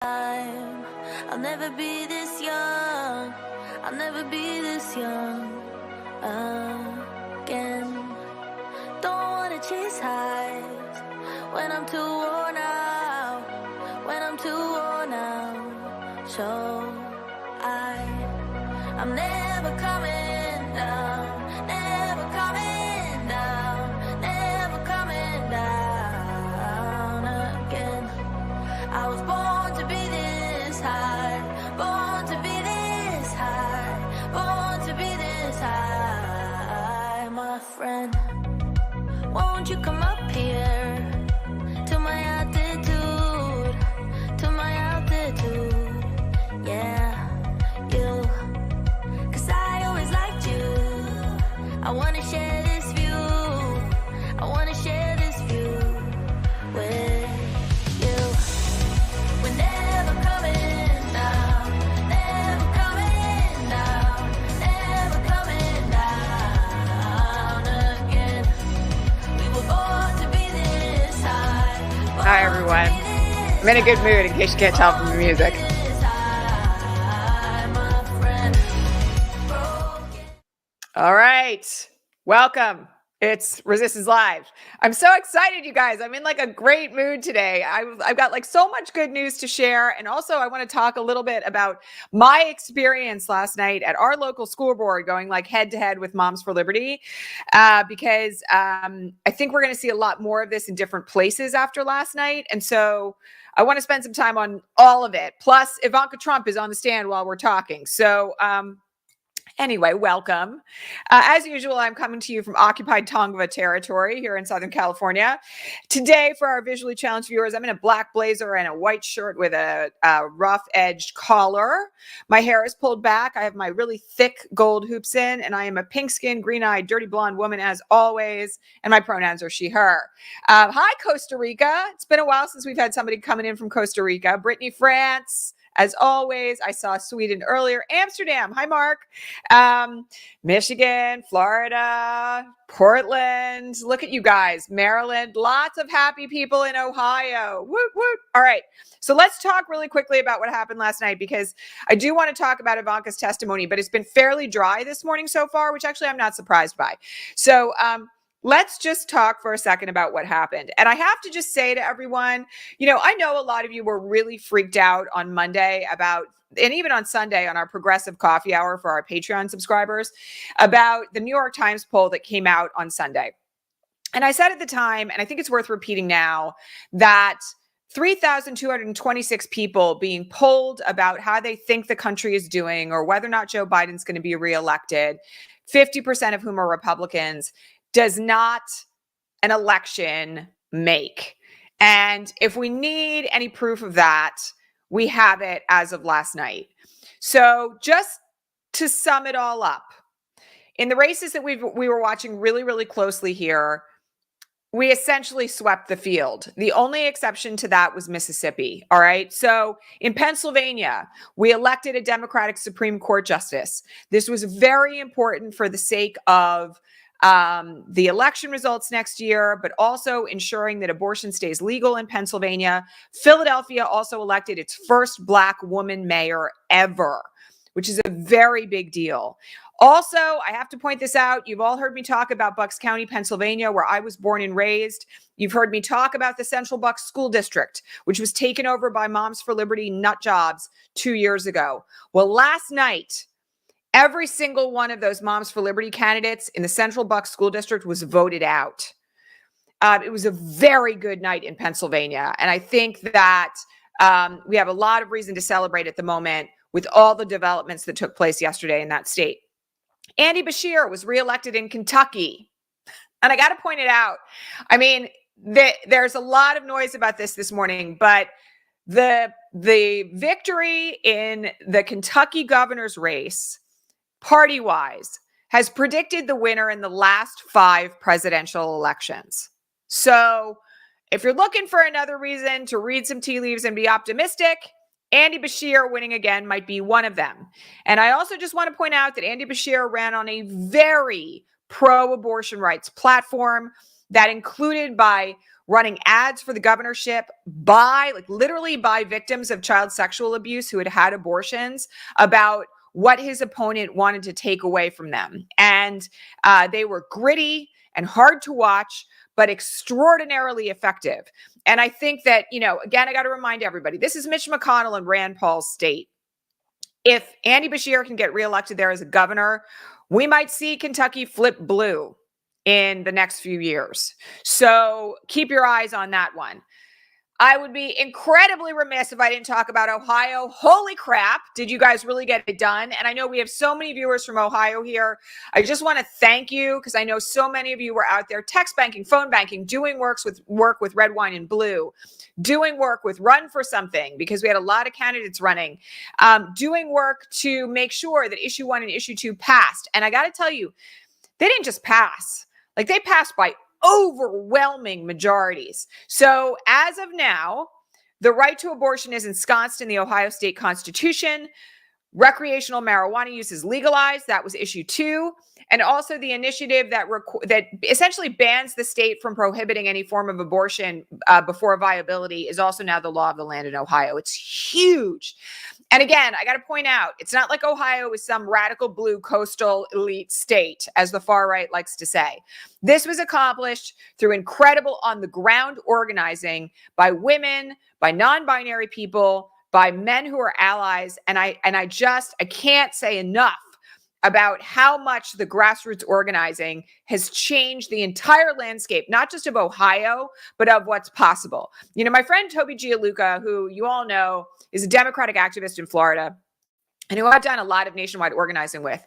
I'll never be this young. I'll never be this young again. Don't wanna chase highs when I'm too worn out. When I'm too worn out. So I'm never coming down. Never coming down. Never coming down again. I was born to be this high, born to be this high, born to be this high, my friend. Won't you come up here to my altitude, to my altitude, yeah, you, 'cause I always liked you. I wanna share this view, I wanna share this view with Hi everyone. I'm in a good mood in case you can't tell from the music. All right, welcome. It's Resistance Live. I'm so excited, you guys. I'm in like a great mood today. I've got like so much good news to share. And also I want to talk a little bit about my experience last night at our local school board going like head to head with Moms for Liberty, because I think we're going to see a lot more of this in different places after last night. And so I want to spend some time on all of it. Plus Ivanka Trump is on the stand while we're talking. So, anyway, welcome. As usual, I'm coming to you from occupied Tongva territory here in Southern California. Today, for our visually challenged viewers, I'm in a black blazer and a white shirt with a rough-edged collar. My hair is pulled back. I have my really thick gold hoops in, and I am a pink-skinned, green-eyed, dirty blonde woman as always, and my pronouns are she, her. Hi, Costa Rica. It's been a while since we've had somebody coming in from Costa Rica. Brittany, France. As always, I saw Sweden earlier. Amsterdam. Hi, Mark. Michigan, Florida, Portland. Look at you guys. Maryland. Lots of happy people in Ohio. Woot, woot. All right. So let's talk really quickly about what happened last night, because I do want to talk about Ivanka's testimony, but it's been fairly dry this morning so far, which actually I'm not surprised by. So, let's just talk for a second about what happened. And I have to just say to everyone, you know, I know a lot of you were really freaked out on Monday about, and even on Sunday on our progressive coffee hour for our Patreon subscribers, about the New York Times poll that came out on Sunday. And I said at the time, and I think it's worth repeating now, that 3,226 people being polled about how they think the country is doing or whether or not Joe Biden's going to be reelected, 50% of whom are Republicans, does not an election make. And if we need any proof of that, we have it as of last night. So just to sum it all up, in the races that we were watching really, really closely here, we essentially swept the field. The only exception to that was Mississippi. All right. So in Pennsylvania, we elected a Democratic Supreme Court justice. This was very important for the sake of the election results next year, but also ensuring that abortion stays legal in Pennsylvania. Philadelphia also elected its first Black woman mayor ever, which is a very big deal. Also, I have to point this out. You've all heard me talk about Bucks County, Pennsylvania, where I was born and raised. You've heard me talk about the Central Bucks School District, which was taken over by Moms for Liberty nut jobs 2 years ago. Well, last night, every single one of those Moms for Liberty candidates in the Central Bucks School District was voted out. It was a very good night in Pennsylvania. And I think that we have a lot of reason to celebrate at the moment with all the developments that took place yesterday in that state. Andy Beshear was reelected in Kentucky. And I got to point it out. I mean, there's a lot of noise about this morning, but the victory in the Kentucky governor's race, party-wise, has predicted the winner in the last 5 presidential elections. So if you're looking for another reason to read some tea leaves and be optimistic, Andy Beshear winning again might be one of them. And I also just want to point out that Andy Beshear ran on a very pro-abortion rights platform that included by running ads for the governorship by, like, literally by victims of child sexual abuse who had had abortions about what his opponent wanted to take away from them. And they were gritty and hard to watch, but extraordinarily effective. And I think that, you know, again, I got to remind everybody, this is Mitch McConnell and Rand Paul's state. If Andy Beshear can get reelected there as a governor, we might see Kentucky flip blue in the next few years. So keep your eyes on that one. I would be incredibly remiss if I didn't talk about Ohio. Holy crap. Did you guys really get it done? And I know we have so many viewers from Ohio here. I just want to thank you because I know so many of you were out there text banking, phone banking, doing work with Red Wine and Blue, doing work with Run for Something because we had a lot of candidates running, doing work to make sure that issue 1 and issue 2 passed. And I got to tell you, they didn't just pass. Like, they passed by overwhelming majorities. So as of now, the right to abortion is ensconced in the Ohio State Constitution. Recreational marijuana use is legalized. That was issue 2. And also the initiative that essentially bans the state from prohibiting any form of abortion before viability is also now the law of the land in Ohio. It's huge. And again, I got to point out, it's not like Ohio is some radical blue coastal elite state, as the far right likes to say. This was accomplished through incredible on-the-ground organizing by women, by non-binary people, by men who are allies. And I can't say enough about how much the grassroots organizing has changed the entire landscape, not just of Ohio, but of what's possible. You know, my friend Toby Gianluca, who you all know is a Democratic activist in Florida, and who I've done a lot of nationwide organizing with.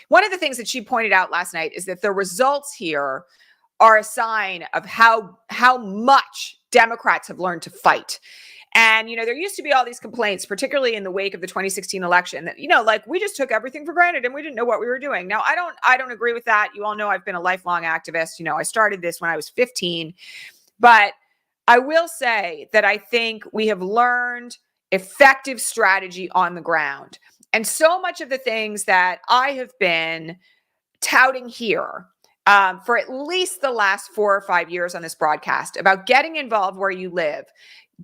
One of the things that she pointed out last night is that the results here are a sign of how much Democrats have learned to fight. And, you know, there used to be all these complaints, particularly in the wake of the 2016 election, that, you know, like, we just took everything for granted and we didn't know what we were doing. Now, I don't agree with that. You all know I've been a lifelong activist. You know, I started this when I was 15. But I will say that I think we have learned effective strategy on the ground. And so much of the things that I have been touting here for at least the last 4 or 5 years on this broadcast about getting involved where you live,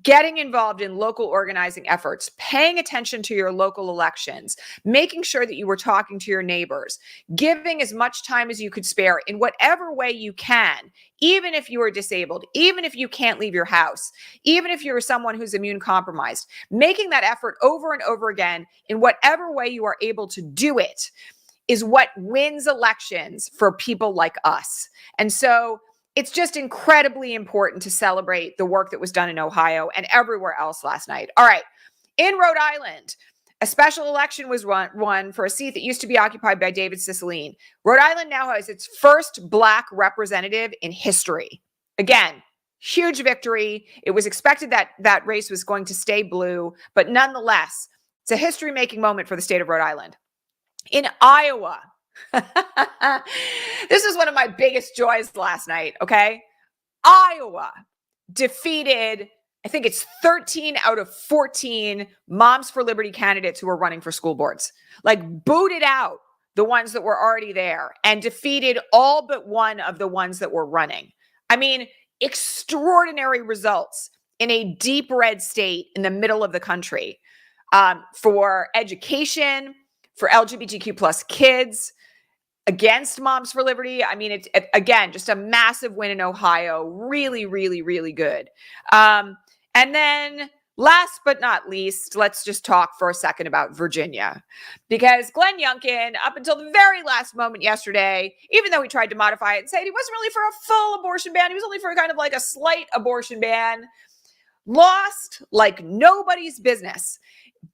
getting involved in local organizing efforts, paying attention to your local elections, making sure that you were talking to your neighbors, giving as much time as you could spare in whatever way you can, even if you are disabled, even if you can't leave your house, even if you're someone who's immune compromised, making that effort over and over again in whatever way you are able to do it is what wins elections for people like us. And so it's just incredibly important to celebrate the work that was done in Ohio and everywhere else last night. All right. In Rhode Island, a special election was won for a seat that used to be occupied by David Cicilline. Rhode Island now has its first Black representative in history. Again, huge victory. It was expected that that race was going to stay blue, but nonetheless, it's a history-making moment for the state of Rhode Island. In Iowa, this is one of my biggest joys last night, okay? Iowa defeated, I think it's 13 out of 14 Moms for Liberty candidates who were running for school boards. Like, booted out the ones that were already there and defeated all but one of the ones that were running. I mean, extraordinary results in a deep red state in the middle of the country for education, for LGBTQ plus kids, against Moms for Liberty. I mean, it's, again, just a massive win in Ohio. Really, really, really good. And then last but not least, let's just talk for a second about Virginia. Because Glenn Youngkin, up until the very last moment yesterday, even though he tried to modify it and say he wasn't really for a full abortion ban, he was only for kind of like a slight abortion ban, lost like nobody's business.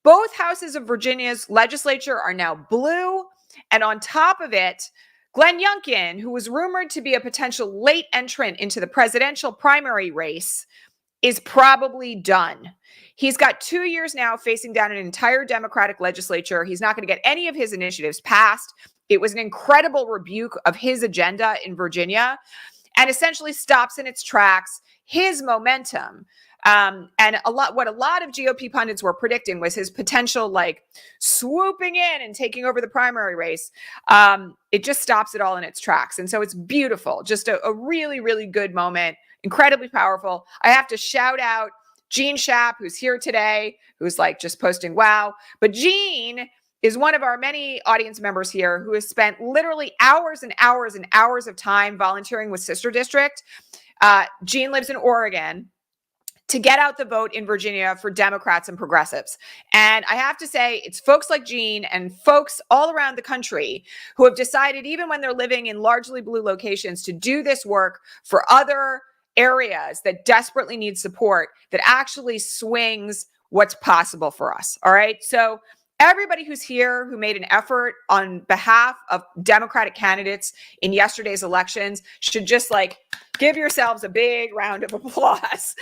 Both houses of Virginia's legislature are now blue. And on top of it, Glenn Youngkin, who was rumored to be a potential late entrant into the presidential primary race, is probably done. He's got 2 years now facing down an entire Democratic legislature. He's not going to get any of his initiatives passed. It was an incredible rebuke of his agenda in Virginia and essentially stops in its tracks his momentum. And what a lot of GOP pundits were predicting was his potential, like, swooping in and taking over the primary race. It just stops it all in its tracks. And so it's beautiful. Just a really, really good moment. incredibly powerful. I have to shout out Jean Schaap, who's here today, who's like just posting wow. But Jean is one of our many audience members here who has spent literally hours and hours and hours of time volunteering with Sister District. Jean lives in Oregon to get out the vote in Virginia for Democrats and progressives. And I have to say, it's folks like Jean and folks all around the country who have decided, even when they're living in largely blue locations, to do this work for other areas that desperately need support, that actually swings what's possible for us. All right. So everybody who's here who made an effort on behalf of Democratic candidates in yesterday's elections should just like give yourselves a big round of applause.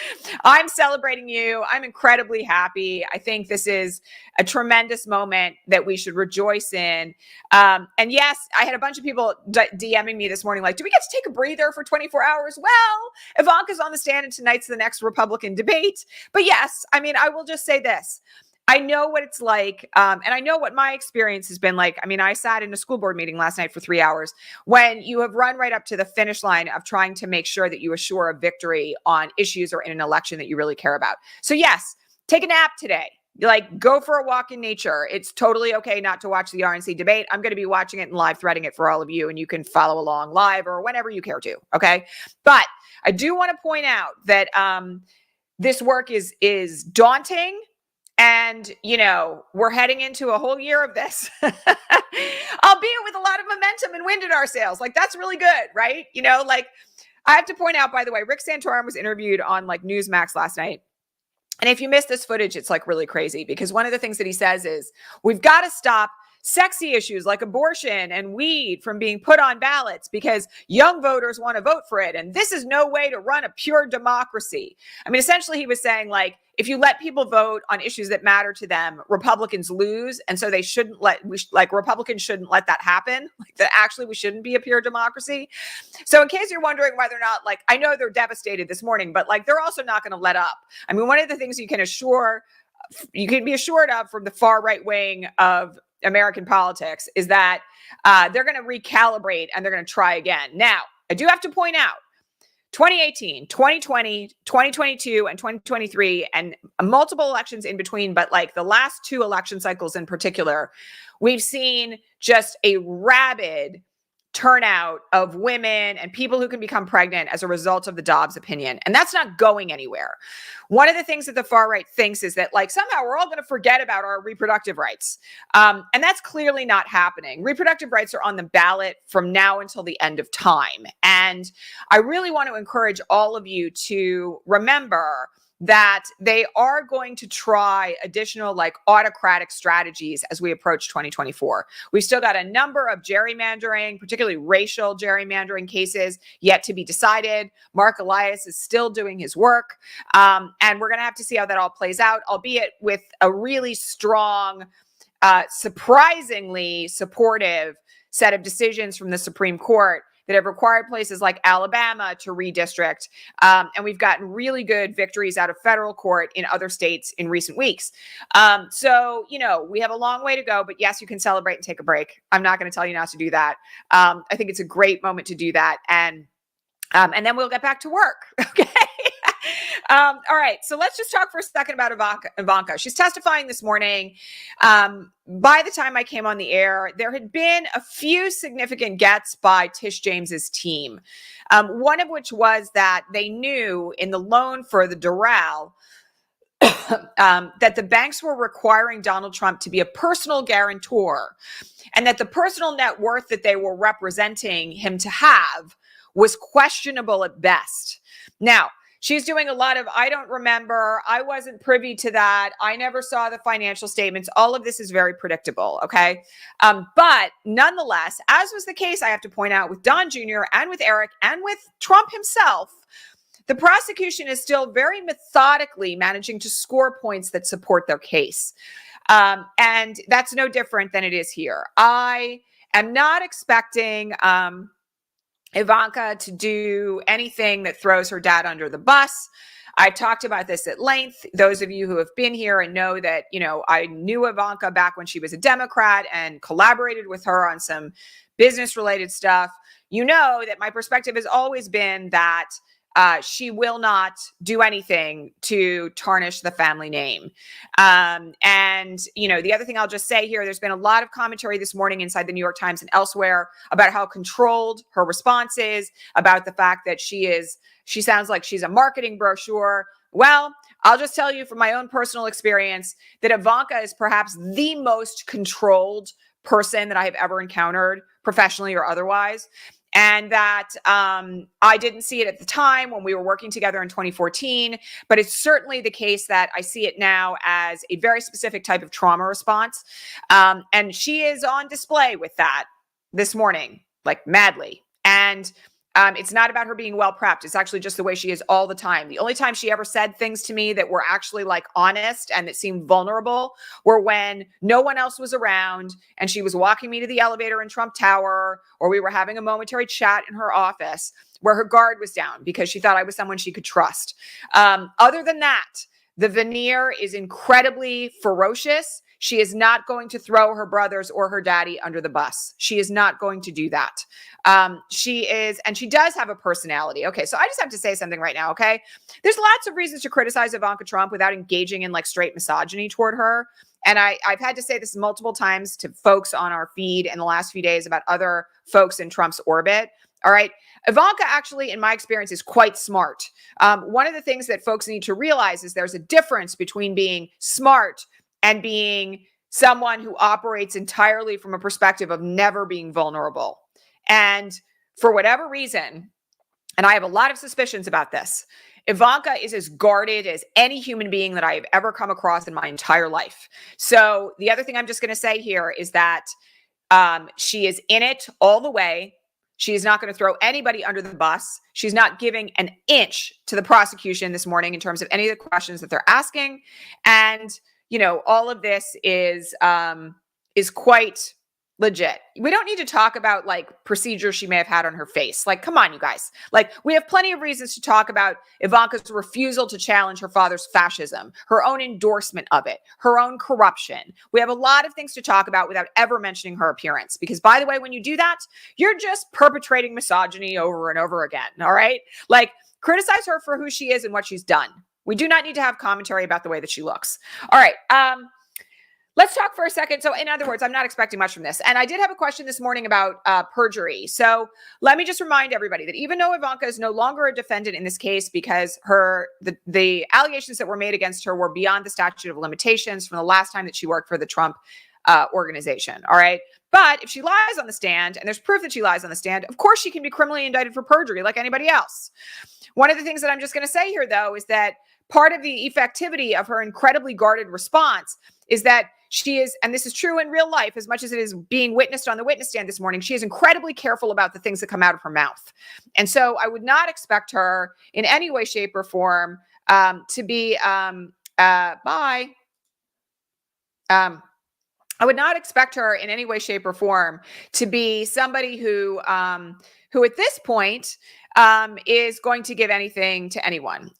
I'm celebrating you. I'm incredibly happy. I think this is a tremendous moment that we should rejoice in. And yes, I had a bunch of people DMing me this morning, like, do we get to take a breather for 24 hours? Well, Ivanka's on the stand and tonight's the next Republican debate. But yes, I mean, I will just say this. I know what it's like, and I know what my experience has been like. I mean, I sat in a school board meeting last night for 3 hours when you have run right up to the finish line of trying to make sure that you assure a victory on issues or in an election that you really care about. So yes, take a nap today. Like, go for a walk in nature. It's totally okay not to watch the RNC debate. I'm going to be watching it and live threading it for all of you, and you can follow along live or whenever you care to, okay? But I do want to point out that this work is daunting. And, you know, we're heading into a whole year of this, albeit with a lot of momentum and wind in our sails. Like, that's really good, right? You know, like, I have to point out, by the way, Rick Santorum was interviewed on like Newsmax last night. And if you missed this footage, it's like really crazy, because one of the things that he says is, we've got to stop sexy issues like abortion and weed from being put on ballots because young voters want to vote for it. And this is no way to run a pure democracy. I mean, essentially, he was saying, like, if you let people vote on issues that matter to them, Republicans lose. And so they shouldn't Republicans shouldn't let that happen. Like, that actually we shouldn't be a pure democracy. So in case you're wondering whether or not, like, I know they're devastated this morning, but like, they're also not going to let up. I mean, one of the things you can be assured of from the far right wing of American politics is that they're going to recalibrate and they're going to try again. Now, I do have to point out, 2018, 2020, 2022, and 2023, and multiple elections in between, but like the last two election cycles in particular, we've seen just a rabid turnout of women and people who can become pregnant as a result of the Dobbs opinion. And that's not going anywhere. One of the things that the far right thinks is that, like, somehow we're all going to forget about our reproductive rights. And that's clearly not happening. Reproductive rights are on the ballot from now until the end of time. And I really want to encourage all of you to remember that they are going to try additional, like, autocratic strategies as we approach 2024. We've still got a number of gerrymandering, particularly racial gerrymandering cases yet to be decided. Mark Elias is still doing his work. And we're going to have to see how that all plays out, albeit with a really strong, surprisingly supportive set of decisions from the Supreme Court that have required places like Alabama to redistrict. And we've gotten really good victories out of federal court in other states in recent weeks. So, you know, we have a long way to go, but yes, you can celebrate and take a break. I'm not going to tell you not to do that. I think it's a great moment to do that. And then we'll get back to work. Okay. All right. So let's just talk for a second about Ivanka. She's testifying this morning. By the time I came on the air, there had been a few significant gets by Tish James's team. One of which was that they knew in the loan for the Doral that the banks were requiring Donald Trump to be a personal guarantor, and that the personal net worth that they were representing him to have was questionable at best. Now, she's doing a lot of, I don't remember, I wasn't privy to that, I never saw the financial statements. All of this is very predictable, okay? But nonetheless, as was the case, I have to point out, with Don Jr. and with Eric and with Trump himself, the prosecution is still very methodically managing to score points that support their case. And that's no different than it is here. I am not expecting Ivanka to do anything that throws her dad under the bus. I talked about this at length. Those of you who have been here and know that, you know, I knew Ivanka back when she was a Democrat and collaborated with her on some business related stuff. You know that my perspective has always been that she will not do anything to tarnish the family name. And, you know, the other thing I'll just say here, there's been a lot of commentary this morning inside the New York Times and elsewhere about how controlled her response is, about the fact that she sounds like she's a marketing brochure. Well, I'll just tell you from my own personal experience that Ivanka is perhaps the most controlled person that I have ever encountered, professionally or otherwise. And that I didn't see it at the time when we were working together in 2014, but it's certainly the case that I see it now as a very specific type of trauma response. And she is on display with that this morning, like madly. And it's not about her being well prepped. It's actually just the way she is all the time. The only time she ever said things to me that were actually like honest and that seemed vulnerable were when no one else was around and she was walking me to the elevator in Trump Tower, or we were having a momentary chat in her office where her guard was down because she thought I was someone she could trust. Other than that, the veneer is incredibly ferocious. She is not going to throw her brothers or her daddy under the bus. She is not going to do that. She is, and she does have a personality. Okay, so I just have to say something right now, okay? There's lots of reasons to criticize Ivanka Trump without engaging in like straight misogyny toward her. And I've had to say this multiple times to folks on our feed in the last few days about other folks in Trump's orbit. All right. Ivanka actually, in my experience, is quite smart. One of the things that folks need to realize is there's a difference between being smart and being someone who operates entirely from a perspective of never being vulnerable. And for whatever reason, and I have a lot of suspicions about this, Ivanka is as guarded as any human being that I have ever come across in my entire life. So the other thing I'm just going to say here is that she is in it all the way. She is not going to throw anybody under the bus. She's not giving an inch to the prosecution this morning in terms of any of the questions that they're asking. And, you know, all of this is quite legit. We don't need to talk about like procedures she may have had on her face. Like, come on, you guys. Like, we have plenty of reasons to talk about Ivanka's refusal to challenge her father's fascism, her own endorsement of it, her own corruption. We have a lot of things to talk about without ever mentioning her appearance. Because by the way, when you do that, you're just perpetrating misogyny over and over again. All right. Like, criticize her for who she is and what she's done. We do not need to have commentary about the way that she looks. All right. Let's talk for a second. So in other words, I'm not expecting much from this. And I did have a question this morning about perjury. So let me just remind everybody that even though Ivanka is no longer a defendant in this case because the allegations that were made against her were beyond the statute of limitations from the last time that she worked for the Trump organization. All right. But if she lies on the stand, and there's proof that she lies on the stand, of course she can be criminally indicted for perjury like anybody else. One of the things that I'm just going to say here, though, is that part of the effectivity of her incredibly guarded response is that she is, and this is true in real life as much as it is being witnessed on the witness stand this morning, she is incredibly careful about the things that come out of her mouth. And so I would not expect her in any way, shape, or form to be, I would not expect her in any way, shape, or form to be somebody who at this point is going to give anything to anyone.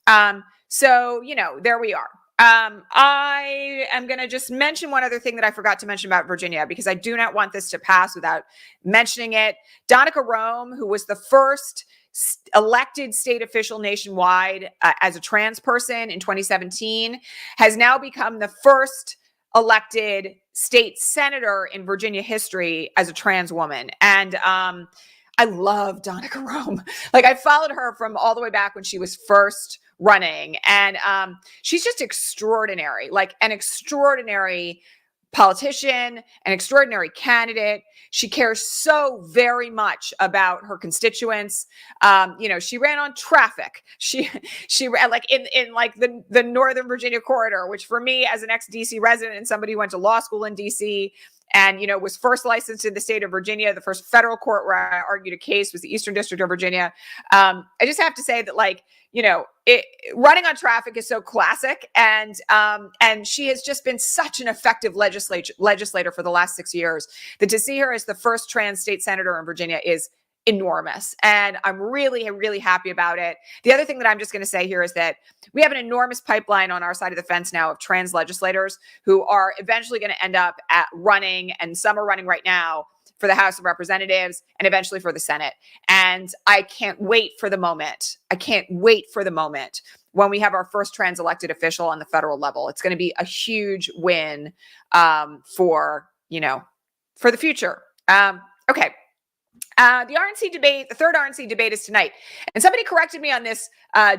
So, you know, there we are. I am going to just mention one other thing that I forgot to mention about Virginia, because I do not want this to pass without mentioning it. Donica Rome, who was the first elected state official nationwide as a trans person in 2017, has now become the first elected state senator in Virginia history as a trans woman. And I love Donica Rome. Like, I followed her from all the way back when she was first running. And she's just extraordinary, like an extraordinary politician, an extraordinary candidate. She cares so very much about her constituents. You know, she ran on traffic. She ran like in like the Northern Virginia corridor, which for me as an ex-DC resident and somebody who went to law school in DC and, you know, was first licensed in the state of Virginia, the first federal court where I argued a case was the Eastern District of Virginia. I just have to say that, like, you know, running on traffic is so classic. And she has just been such an effective legislator for the last 6 years that to see her as the first trans state senator in Virginia is enormous. And I'm really, really happy about it. The other thing that I'm just going to say here is that we have an enormous pipeline on our side of the fence now of trans legislators who are eventually going to end up running, and some are running right now, for the House of Representatives, and eventually for the Senate. And I can't wait for the moment. I can't wait for the moment when we have our first trans elected official on the federal level. It's going to be a huge win for the future. Okay. The RNC debate, the third RNC debate is tonight. And somebody corrected me on this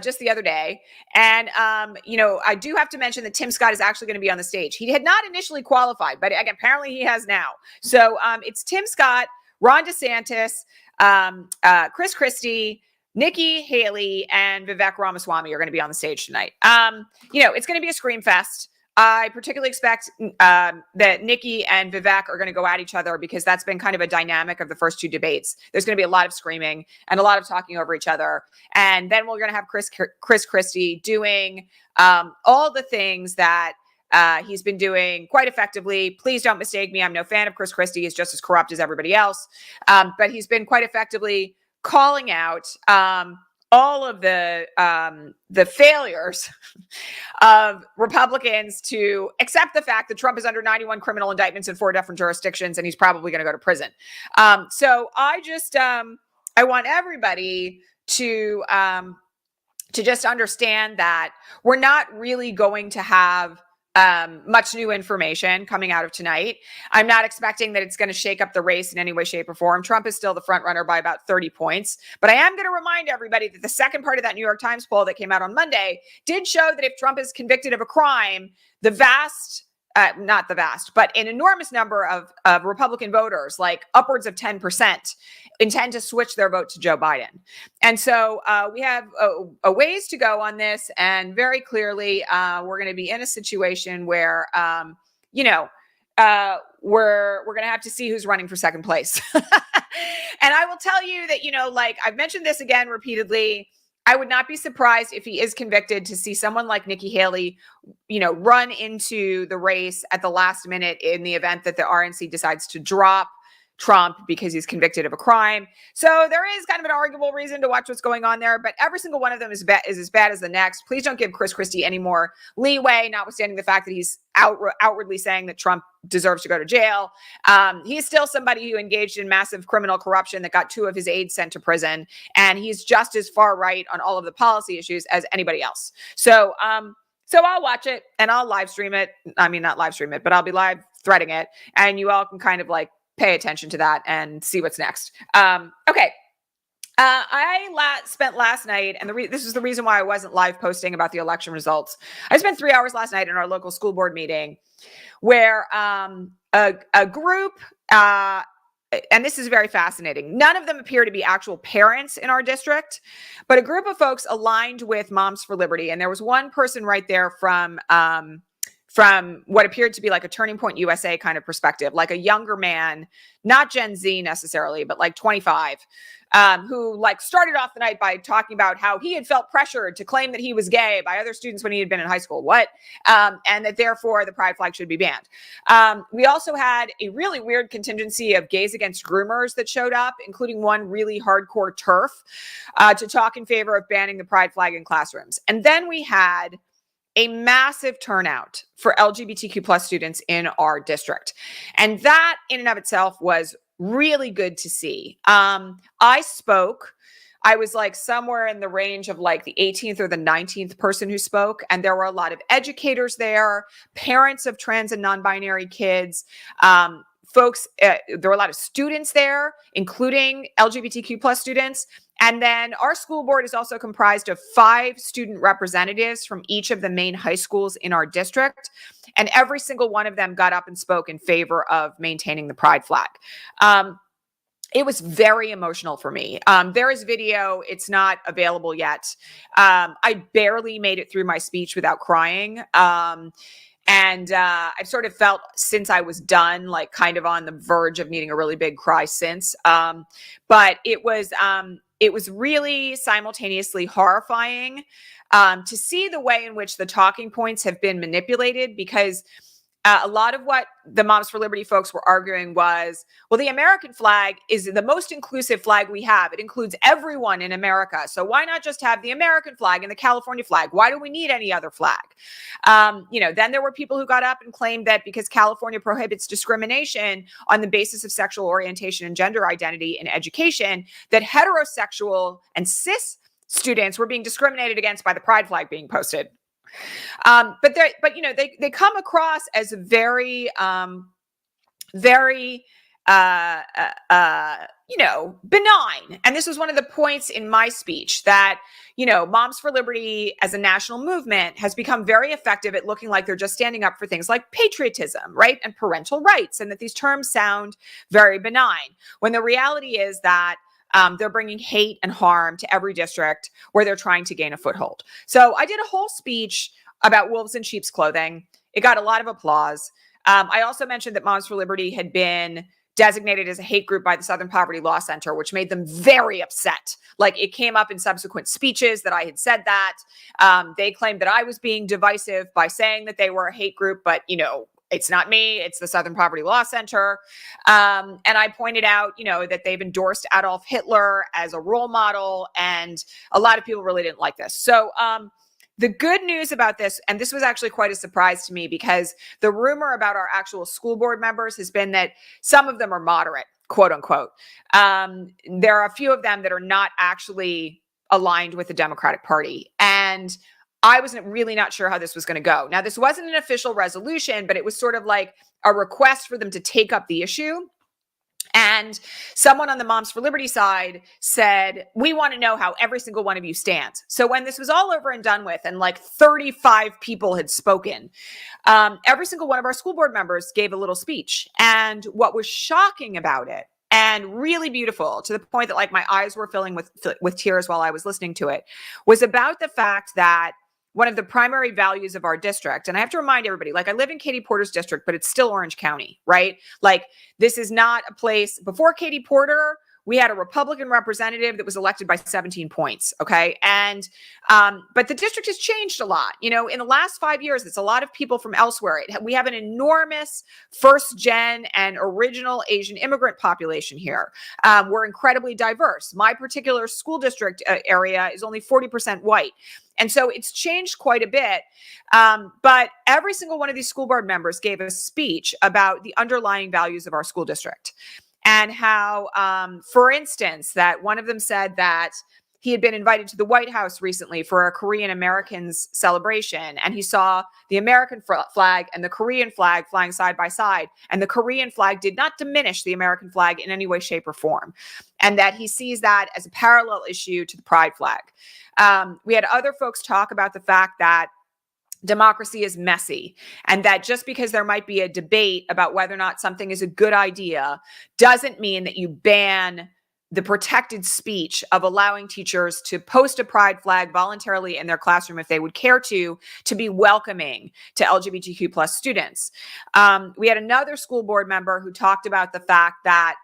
just the other day. And, I do have to mention that Tim Scott is actually going to be on the stage. He had not initially qualified, but again, apparently he has now. So it's Tim Scott, Ron DeSantis, Chris Christie, Nikki Haley, and Vivek Ramaswamy are going to be on the stage tonight. It's going to be a scream fest. I particularly expect that Nikki and Vivek are going to go at each other because that's been kind of a dynamic of the first two debates. There's going to be a lot of screaming and a lot of talking over each other. And then we're going to have Chris Christie doing all the things that he's been doing quite effectively. Please don't mistake me. I'm no fan of Chris Christie. He's just as corrupt as everybody else. But he's been quite effectively calling out all of the failures of Republicans to accept the fact that Trump is under 91 criminal indictments in 4 different jurisdictions, and he's probably going to go to prison. So I just I want everybody to just understand that we're not really going to have much new information coming out of tonight. I'm not expecting that it's going to shake up the race in any way, shape, or form. Trump is still the front runner by about 30 points. But I am going to remind everybody that the second part of that New York Times poll that came out on Monday did show that if Trump is convicted of a crime, not the vast, but an enormous number of Republican voters, like upwards of 10%, intend to switch their vote to Joe Biden. And so we have a ways to go on this. And very clearly, we're going to be in a situation where, we're going to have to see who's running for second place. And I will tell you that, I've mentioned this again repeatedly. I would not be surprised if he is convicted to see someone like Nikki Haley, run into the race at the last minute in the event that the RNC decides to drop Trump because he's convicted of a crime. So there is kind of an arguable reason to watch what's going on there, but every single one of them is as bad as the next. Please don't give Chris Christie any more leeway, notwithstanding the fact that he's outwardly saying that Trump deserves to go to jail. He's still somebody who engaged in massive criminal corruption that got 2 of his aides sent to prison. And he's just as far right on all of the policy issues as anybody else. So I'll watch it and I'll live stream it. I mean, not live stream it, but I'll be live threading it. And you all can kind of pay attention to that and see what's next. Okay. I spent last night, and this is the reason why I wasn't live posting about the election results. I spent 3 hours last night in our local school board meeting where a group, and this is very fascinating. None of them appear to be actual parents in our district, but a group of folks aligned with Moms for Liberty. And there was one person right there from what appeared to be like a Turning Point USA kind of perspective, like a younger man, not Gen Z necessarily, but 25, who started off the night by talking about how he had felt pressured to claim that he was gay by other students when he had been in high school. What? And that therefore the pride flag should be banned. We also had a really weird contingency of gays against groomers that showed up, including one really hardcore TERF, to talk in favor of banning the pride flag in classrooms. And then we had a massive turnout for LGBTQ plus students in our district. And that in and of itself was really good to see. I was somewhere in the range of the 18th or the 19th person who spoke. And there were a lot of educators there, parents of trans and non-binary kids, folks. There were a lot of students there, including LGBTQ plus students. And then our school board is also comprised of 5 student representatives from each of the main high schools in our district. And every single one of them got up and spoke in favor of maintaining the pride flag. It was very emotional for me. There is video. It's not available yet. I barely made it through my speech without crying. And I've sort of felt since I was done, kind of on the verge of needing a really big cry since. But it was really simultaneously horrifying to see the way in which the talking points have been manipulated, because a lot of what the Moms for Liberty folks were arguing was, well, the American flag is the most inclusive flag we have. It includes everyone in America. So why not just have the American flag and the California flag? Why do we need any other flag? Then there were people who got up and claimed that because California prohibits discrimination on the basis of sexual orientation and gender identity in education, that heterosexual and cis students were being discriminated against by the pride flag being posted. They come across as very, benign. And this was one of the points in my speech that, Moms for Liberty as a national movement has become very effective at looking like they're just standing up for things like patriotism, right? And parental rights, and that these terms sound very benign, when the reality is that they're bringing hate and harm to every district where they're trying to gain a foothold. So I did a whole speech about wolves in sheep's clothing. It got a lot of applause. I also mentioned that Moms for Liberty had been designated as a hate group by the Southern Poverty Law Center, which made them very upset. Like, it came up in subsequent speeches that I had said that. They claimed that I was being divisive by saying that they were a hate group, but, it's not me, it's the Southern Poverty Law Center. And I pointed out, that they've endorsed Adolf Hitler as a role model, and a lot of people really didn't like this. So the good news about this, and this was actually quite a surprise to me, because the rumor about our actual school board members has been that some of them are moderate, quote unquote. There are a few of them that are not actually aligned with the Democratic Party. And I wasn't really not sure how this was going to go. Now, this wasn't an official resolution, but it was sort of like a request for them to take up the issue. And someone on the Moms for Liberty side said, we want to know how every single one of you stands. So when this was all over and done with, and like 35 people had spoken, every single one of our school board members gave a little speech. And what was shocking about it, and really beautiful, to the point that like my eyes were filling with tears while I was listening to it, was about the fact that one of the primary values of our district, and I have to remind everybody, like, I live in Katie Porter's district, but it's still Orange County, right? Like, this is not a place, before Katie Porter, we had a Republican representative that was elected by 17 points. Okay. And, but the district has changed a lot. In the last 5 years, it's a lot of people from elsewhere. We have an enormous first gen and original Asian immigrant population here. We're incredibly diverse. My particular school district area is only 40% white. And so it's changed quite a bit. But every single one of these school board members gave a speech about the underlying values of our school district. And how, for instance, that one of them said that he had been invited to the White House recently for a Korean Americans celebration, and he saw the American flag and the Korean flag flying side by side, and the Korean flag did not diminish the American flag in any way, shape, or form, and that he sees that as a parallel issue to the pride flag. We had other folks talk about the fact that democracy is messy, and that just because there might be a debate about whether or not something is a good idea doesn't mean that you ban the protected speech of allowing teachers to post a pride flag voluntarily in their classroom if they would care to be welcoming to LGBTQ plus students. We had another school board member who talked about the fact that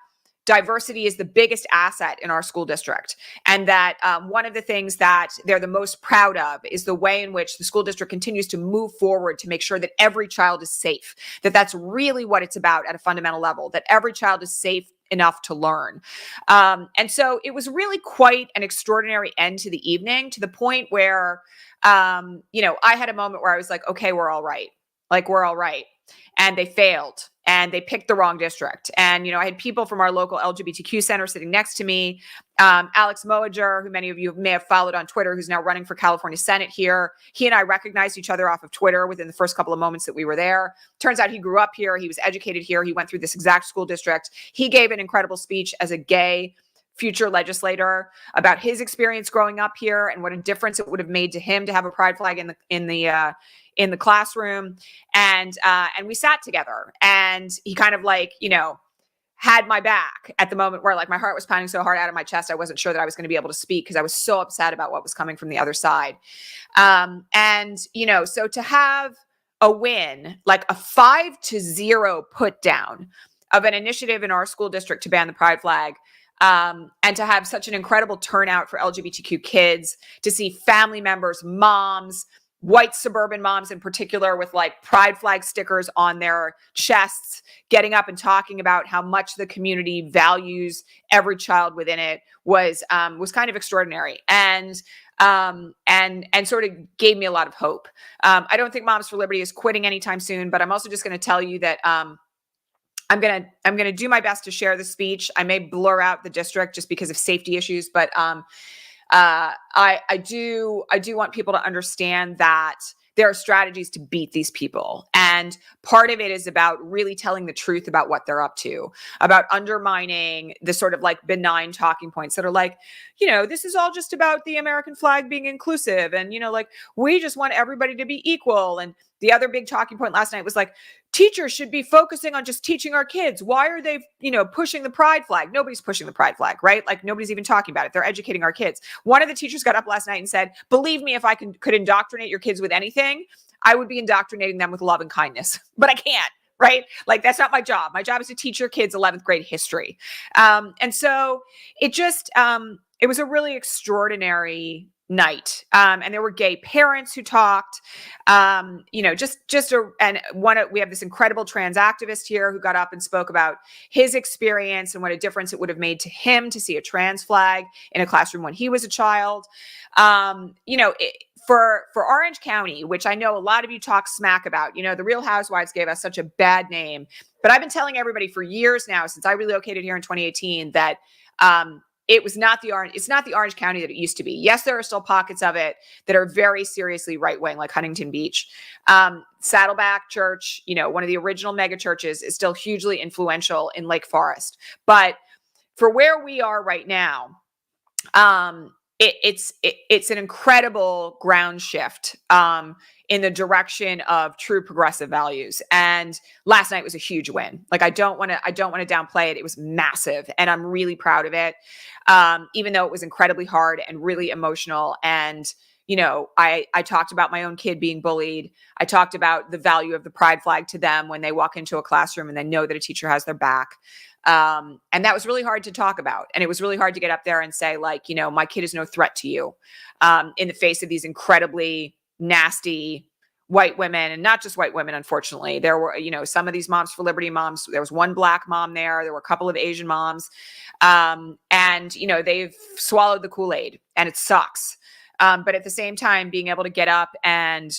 diversity is the biggest asset in our school district, and that one of the things that they're the most proud of is the way in which the school district continues to move forward to make sure that every child is safe, that that's really what it's about at a fundamental level, that every child is safe enough to learn. And so it was really quite an extraordinary end to the evening, to the point where, I had a moment where I was like, okay, we're all right. Like, we're all right. And they failed, and they picked the wrong district. And, I had people from our local LGBTQ center sitting next to me. Alex Moager, who many of you may have followed on Twitter, who's now running for California Senate here. He and I recognized each other off of Twitter within the first couple of moments that we were there. Turns out he grew up here. He was educated here. He went through this exact school district. He gave an incredible speech as a gay future legislator about his experience growing up here and what a difference it would have made to him to have a pride flag in the classroom. And we sat together, and he kind of like, had my back at the moment where like my heart was pounding so hard out of my chest, I wasn't sure that I was going to be able to speak because I was so upset about what was coming from the other side. So to have a win, like a 5-0 put down of an initiative in our school district to ban the pride flag, and to have such an incredible turnout for LGBTQ kids, to see family members, moms, white suburban moms in particular with like pride flag stickers on their chests, getting up and talking about how much the community values every child within it was kind of extraordinary. And sort of gave me a lot of hope. I don't think Moms for Liberty is quitting anytime soon, but I'm also just going to tell you that I'm gonna do my best to share the speech. I may blur out the district just because of safety issues, but I do want people to understand that there are strategies to beat these people. And part of it is about really telling the truth about what they're up to, about undermining the sort of like benign talking points that are like, this is all just about the American flag being inclusive. And, like, we just want everybody to be equal. And the other big talking point last night was like, teachers should be focusing on just teaching our kids. Why are they, pushing the pride flag? Nobody's pushing the pride flag, right? Like nobody's even talking about it. They're educating our kids. One of the teachers got up last night and said, believe me, if I could indoctrinate your kids with anything, I would be indoctrinating them with love and kindness, but I can't, right? Like that's not my job. My job is to teach your kids 11th grade history. And so it just, it was a really extraordinary night. And there were gay parents who talked, we have this incredible trans activist here who got up and spoke about his experience and what a difference it would have made to him to see a trans flag in a classroom when he was a child. For Orange County, which I know a lot of you talk smack about, the Real Housewives gave us such a bad name, but I've been telling everybody for years now, since I relocated here in 2018, that, it's not the Orange County that it used to be. Yes, there are still pockets of it that are very seriously right-wing, like Huntington Beach. Saddleback Church, one of the original mega churches, is still hugely influential in Lake Forest. But for where we are right now, it's an incredible ground shift in the direction of true progressive values. And last night was a huge win. Like I don't want to downplay it. It was massive, and I'm really proud of it. Even though it was incredibly hard and really emotional. And I talked about my own kid being bullied. I talked about the value of the pride flag to them when they walk into a classroom and they know that a teacher has their back. And that was really hard to talk about. And it was really hard to get up there and say, like, my kid is no threat to you, in the face of these incredibly nasty white women, and not just white women. Unfortunately, there were, some of these Moms for Liberty moms. There was one Black mom there. There were a couple of Asian moms. And they've swallowed the Kool-Aid, and it sucks. But at the same time, being able to get up and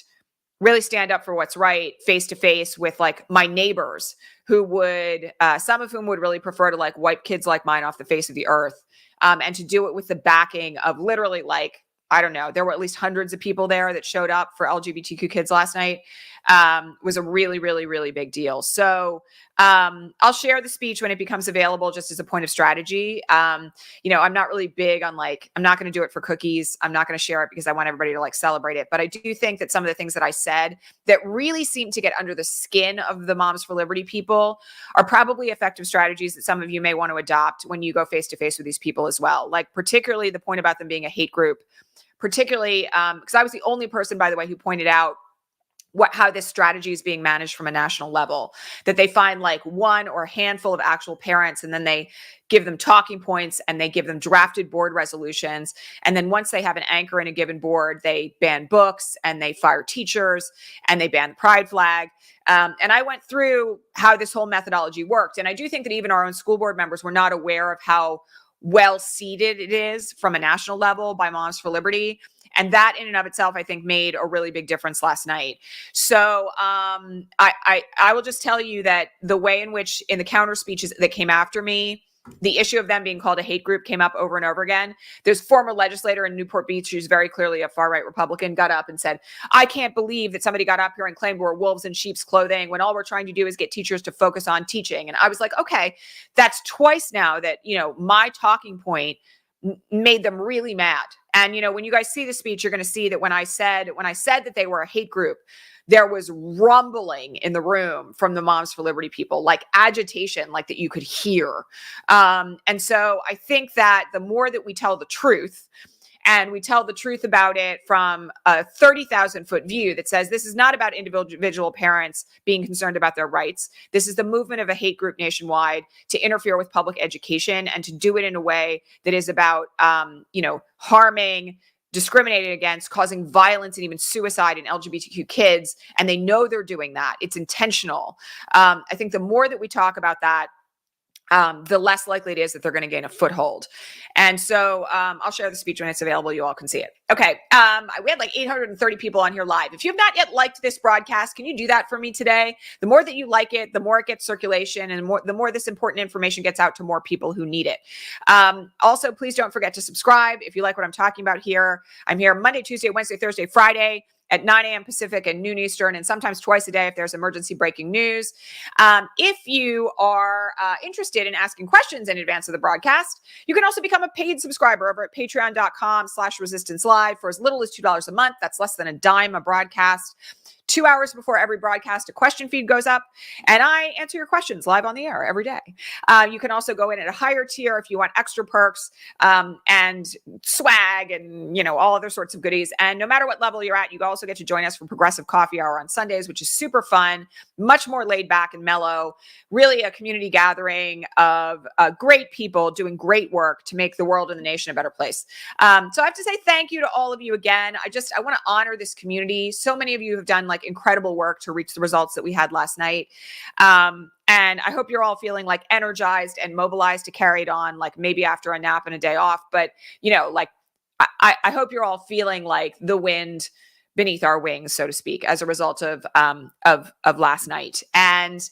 really stand up for what's right face to face with like my neighbors who would, some of whom would really prefer to like wipe kids like mine off the face of the earth. And to do it with the backing of literally like, I don't know, there were at least hundreds of people there that showed up for LGBTQ kids last night, was a really, really, really big deal. So I'll share the speech when it becomes available, just as a point of strategy. I'm not really big on like, I'm not going to do it for cookies. I'm not going to share it because I want everybody to like celebrate it. But I do think that some of the things that I said that really seem to get under the skin of the Moms for Liberty people are probably effective strategies that some of you may want to adopt when you go face to face with these people as well. Like particularly the point about them being a hate group, particularly because I was the only person, by the way, who pointed out how this strategy is being managed from a national level, that they find like one or a handful of actual parents, and then they give them talking points and they give them drafted board resolutions. And then once they have an anchor in a given board, they ban books and they fire teachers and they ban the pride flag. And I went through how this whole methodology worked. And I do think that even our own school board members were not aware of how well seated it is from a national level by Moms for Liberty. And that in and of itself, I think, made a really big difference last night. So I will just tell you that the way in which in the counter speeches that came after me, the issue of them being called a hate group came up over and over again. There's a former legislator in Newport Beach who's very clearly a far-right Republican, got up and said, I can't believe that somebody got up here and claimed we're wolves in sheep's clothing when all we're trying to do is get teachers to focus on teaching. And I was like, okay, that's twice now that, my talking point made them really mad. And, when you guys see the speech, you're going to see that when I said that they were a hate group, there was rumbling in the room from the Moms for Liberty people, like agitation, like that you could hear. And so I think that the more that we tell the truth, and we tell the truth about it from a 30,000 foot view that says this is not about individual parents being concerned about their rights. This is the movement of a hate group nationwide to interfere with public education and to do it in a way that is about, harming discriminated against, causing violence and even suicide in LGBTQ kids. And they know they're doing that. It's intentional. I think the more that we talk about that, the less likely it is that they're going to gain a foothold. And so I'll share the speech when it's available. You all can see it. Okay. We had like 830 people on here live. If you have not yet liked this broadcast, can you do that for me today? The more that you like it, the more it gets circulation, and the more this important information gets out to more people who need it. Also, please don't forget to subscribe if you like what I'm talking about here. I'm here Monday, Tuesday, Wednesday, Thursday, Friday at 9 a.m. Pacific and noon Eastern, and sometimes twice a day if there's emergency breaking news. If you are interested in asking questions in advance of the broadcast, you can also become a paid subscriber over at patreon.com/resistance-live for as little as $2 a month. That's less than a dime a broadcast. 2 hours before every broadcast, a question feed goes up, and I answer your questions live on the air every day. You can also go in at a higher tier if you want extra perks and swag and, you know, all other sorts of goodies. And no matter what level you're at, you also get to join us for Progressive Coffee Hour on Sundays, which is super fun, much more laid back and mellow, really a community gathering of great people doing great work to make the world and the nation a better place. So I have to say thank you to all of you again. I want to honor this community. So many of you have done like incredible work to reach the results that we had last night. And I hope you're all feeling like energized and mobilized to carry it on, like maybe after a nap and a day off. But, you know, like I hope you're all feeling like the wind beneath our wings, so to speak, as a result of last night. And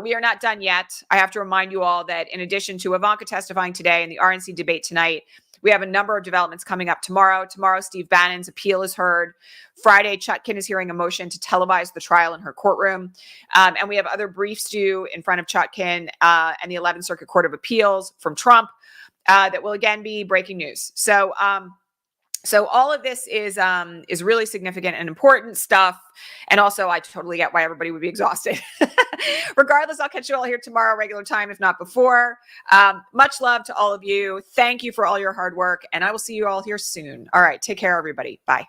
we are not done yet. I have to remind you all that in addition to Ivanka testifying today and the RNC debate tonight, we have a number of developments coming up tomorrow. Tomorrow, Steve Bannon's appeal is heard. Friday, Chutkin is hearing a motion to televise the trial in her courtroom. And we have other briefs due in front of Chutkin and the 11th Circuit Court of Appeals from Trump that will again be breaking news. So all of this is really significant and important stuff. And also, I totally get why everybody would be exhausted. Regardless, I'll catch you all here tomorrow, regular time, if not before. Much love to all of you. Thank you for all your hard work. And I will see you all here soon. All right. Take care, everybody. Bye.